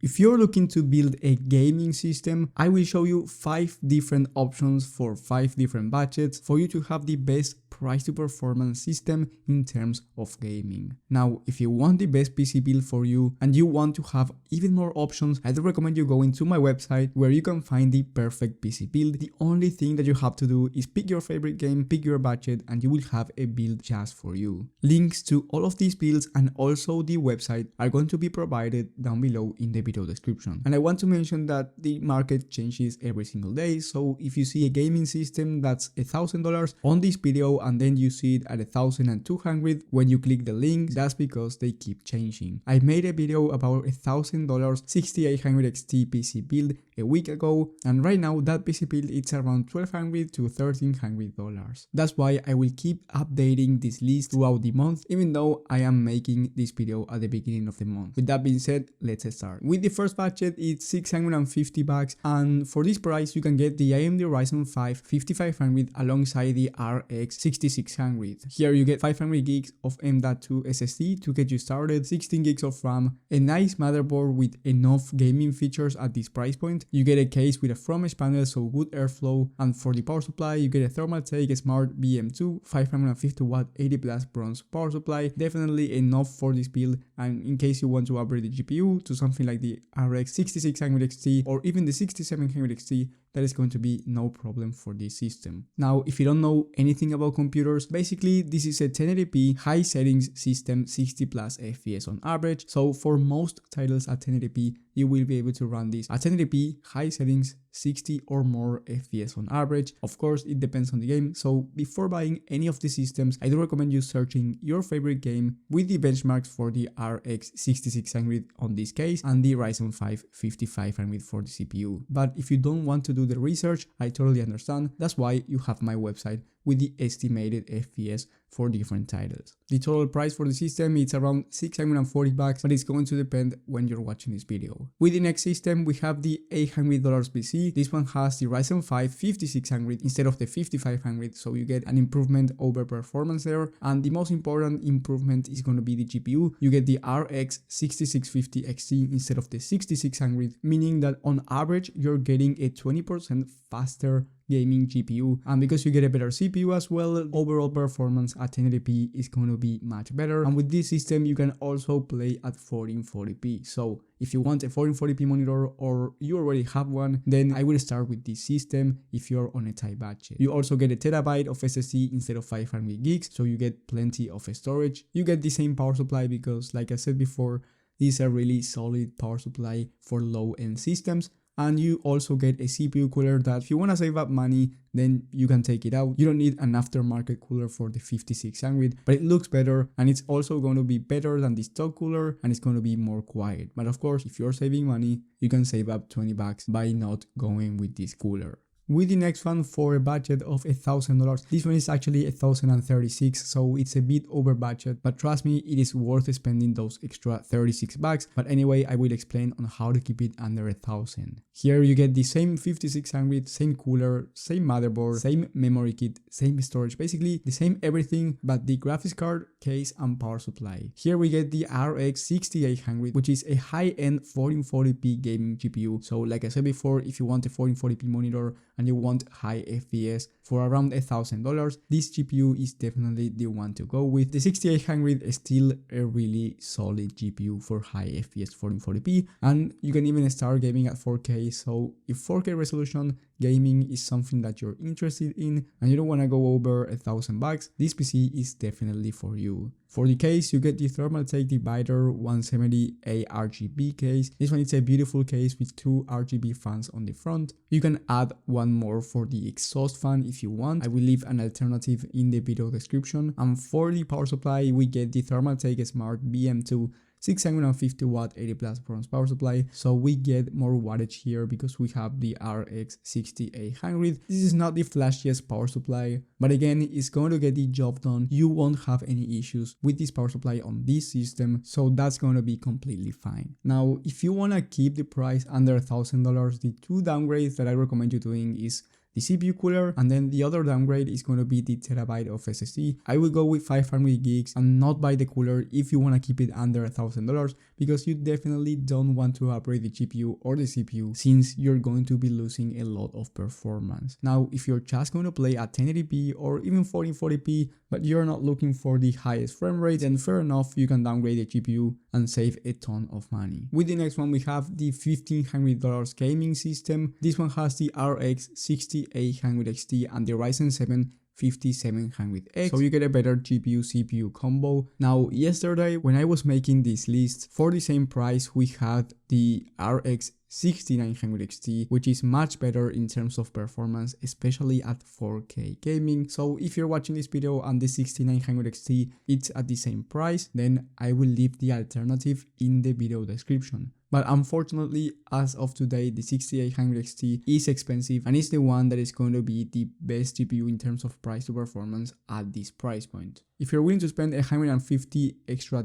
If you're looking to build a gaming system, I will show you 5 different options for 5 different budgets for you to have the best price to performance system in terms of gaming. Now, if you want the best PC build for you and you want to have even more options, I do recommend you going to my website where you can find the perfect PC build. The only thing that you have to do is pick your favorite game, pick your budget, and you will have a build just for you. Links to all of these builds and also the website are going to be provided down below in the video description. And I want to mention that the market changes every single day, so if you see a gaming system that's $1,000 on this video and then you see it at 1,200 when you click the link, that's because they keep changing. I made a video about $1,000 6800 XT PC build a week ago, and right now that PC build it's around $1,200 to $1,300. That's why I will keep updating this list throughout the month, even though I am making this video at the beginning of the month. With that being said, let's start. With the first budget, it's $650, and for this price you can get the AMD Ryzen 5 5500 alongside the RX 6600. Here you get 500 gigs of M.2 SSD to get you started, 16 gigs of RAM, a nice motherboard with enough gaming features at this price point. You get a case with a front edge panel, so good airflow, and for the power supply you get a Thermaltake Smart BM2 550 watt 80 plus bronze power supply, definitely enough for this build. And in case you want to upgrade the GPU to something like the RX 6600 XT or even the 6700 XT, that is going to be no problem for this system. Now, if you don't know anything about computers, basically this is a 1080p high settings system, 60 plus FPS on average. So for most titles at 1080p, you will be able to run this at 1080p high settings, 60 or more FPS on average. Of course, it depends on the game. So before buying any of the systems, I do recommend you searching your favorite game with the benchmarks for the RX 6600 on this case and the Ryzen 5 5500 for the CPU. But if you don't want to do the research, I totally understand. That's why you have my website with the estimated FPS for different titles. The total price for the system is around $640, but it's going to depend when you're watching this video. With the next system, we have the $800 PC. This one has the Ryzen 5 5600 instead of the 5500, so you get an improvement over performance there. And the most important improvement is going to be the GPU. You get the RX 6650 XT instead of the 6600, meaning that on average you're getting a 20% faster gaming GPU, and because you get a better CPU as well, overall performance at 1080p is going to be much better. And with this system you can also play at 1440p, so if you want a 1440p monitor or you already have one, then I will start with this system if you're on a tight budget. You also get a terabyte of SSD instead of 500 gigs, so you get plenty of storage. You get the same power supply because, like I said before, this is a really solid power supply for low-end systems. And you also get a CPU cooler that if you want to save up money, then you can take it out. You don't need an aftermarket cooler for the 5600, but it looks better, and it's also going to be better than the stock cooler, and it's going to be more quiet. But of course, if you're saving money, you can save up $20 by not going with this cooler. With the next one, for a budget of $1,000, this one is actually $1,036, so it's a bit over budget, but trust me, it is worth spending those extra $36. But anyway, I will explain on how to keep it under $1,000. Here you get the same 5600, same cooler, same motherboard, same memory kit, same storage, basically the same everything but the graphics card, case and power supply. Here we get the RX 6800, which is a high-end 1440p gaming GPU. So like I said before, if you want a 1440p monitor and you want high FPS for around $1,000, this GPU is definitely the one to go with. The 6800 is still a really solid GPU for high FPS 1440p, and you can even start gaming at 4K. So if 4K resolution gaming is something that you're interested in and you don't want to go over $1,000, this PC is definitely for you. For the case, you get the Thermaltake Divider 170A RGB case. This one is a beautiful case with 2 RGB fans on the front. You can add one more for the exhaust fan if you want. I will leave an alternative in the video description. And for the power supply, we get the Thermaltake Smart BM2 650 watt 80 plus bronze power supply, so we get more wattage here because we have the RX 6800. This is not the flashiest power supply, but again, it's going to get the job done. You won't have any issues with this power supply on this system, so that's going to be completely fine. Now, if you want to keep the price under $1,000, the two downgrades that I recommend you doing is the CPU cooler, and then the other downgrade is going to be the terabyte of SSD. I will go with 500 gigs and not buy the cooler if you want to keep it under $1,000, because you definitely don't want to upgrade the GPU or the CPU since you're going to be losing a lot of performance. Now, if you're just going to play at 1080p or even 1440p, but you're not looking for the highest frame rate, then fair enough, you can downgrade the GPU and save a ton of money. With the next one, we have the $1,500 gaming system. This one has the RX 6800 XT and the Ryzen 7 5700X, so you get a better GPU CPU combo. Now, yesterday when I was making this list, for the same price we had the RX 6900 XT, which is much better in terms of performance, especially at 4K gaming. So if you're watching this video and the 6900 XT it's at the same price, then I will leave the alternative in the video description. But unfortunately, as of today, the 6800 XT is expensive and is the one that is going to be the best GPU in terms of price to performance at this price point. If you're willing to spend $150 extra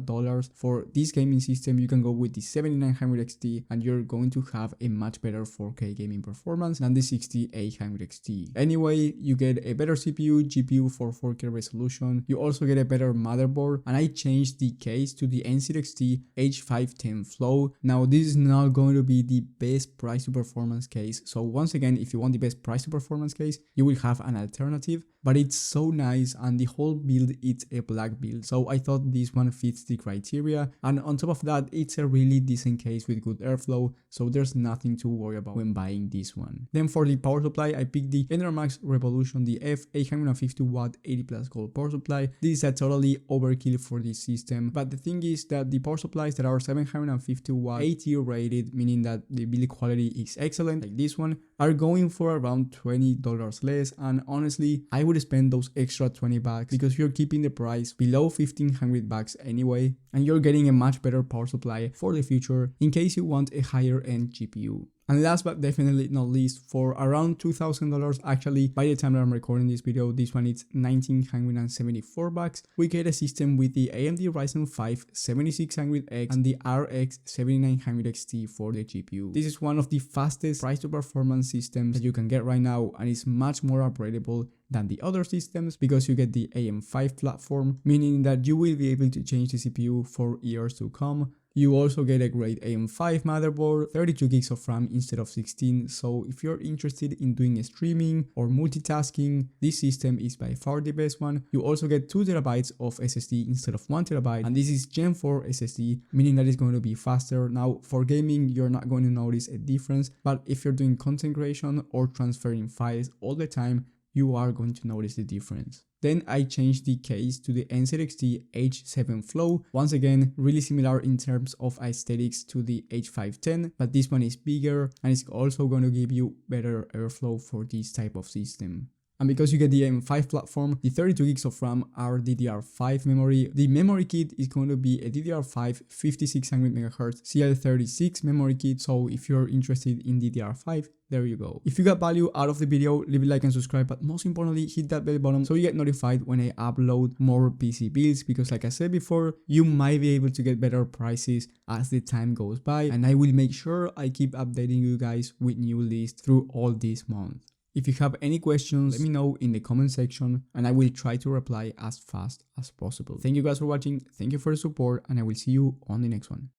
for this gaming system, you can go with the 7900 XT and you're going to have a much better 4K gaming performance than the 6800 XT. Anyway, you get a better CPU, GPU for 4K resolution. You also get a better motherboard, and I changed the case to the NZXT H510 Flow. Now, this is not going to be the best price to performance case. So once again, if you want the best price to performance case, you will have an alternative, but it's so nice and the whole build, it's a black build. So I thought this one fits the criteria. And on top of that, it's a really decent case with good airflow. So there's nothing to worry about when buying this one. Then for the power supply, I picked the Enermax Revolution, the F850 watt 80 plus gold power supply. This is a totally overkill for this system. But the thing is that the power supplies that are 750 watt 80 rated, meaning that the build quality is excellent, like this one, are going for around $20 less. And honestly, I would spend those extra $20 because you're keeping the price below $1,500 anyway, and you're getting a much better power supply for the future in case you want a higher end GPU. And last but definitely not least, for around $2,000, actually by the time that I'm recording this video, this one is $1,974, we get a system with the AMD Ryzen 5 7600X and the RX 7900 XT for the GPU. This is one of the fastest price to performance systems that you can get right now, and it's much more upgradable than the other systems because you get the AM5 platform, meaning that you will be able to change the CPU for years to come. You also get a great AM5 motherboard, 32 gigs of RAM instead of 16, so if you're interested in doing streaming or multitasking, this system is by far the best one. You also get 2 terabytes of SSD instead of 1 terabyte, and this is Gen 4 SSD, meaning that it's going to be faster. Now, for gaming, you're not going to notice a difference, but if you're doing content creation or transferring files all the time, you are going to notice the difference. Then I changed the case to the NZXT H7 Flow. Once again, really similar in terms of aesthetics to the H510, but this one is bigger and it's also going to give you better airflow for this type of system. And because you get the AM5 platform, the 32 gigs of RAM are DDR5 memory. The memory kit is going to be a DDR5 5600MHz CL36 memory kit, so if you're interested in DDR5, there you go. If you got value out of the video, leave a like and subscribe, but most importantly, hit that bell button so you get notified when I upload more PC builds, because like I said before, you might be able to get better prices as the time goes by, and I will make sure I keep updating you guys with new lists through all this month. If you have any questions, let me know in the comment section and I will try to reply as fast as possible. Thank you guys for watching, thank you for the support, and I will see you on the next one.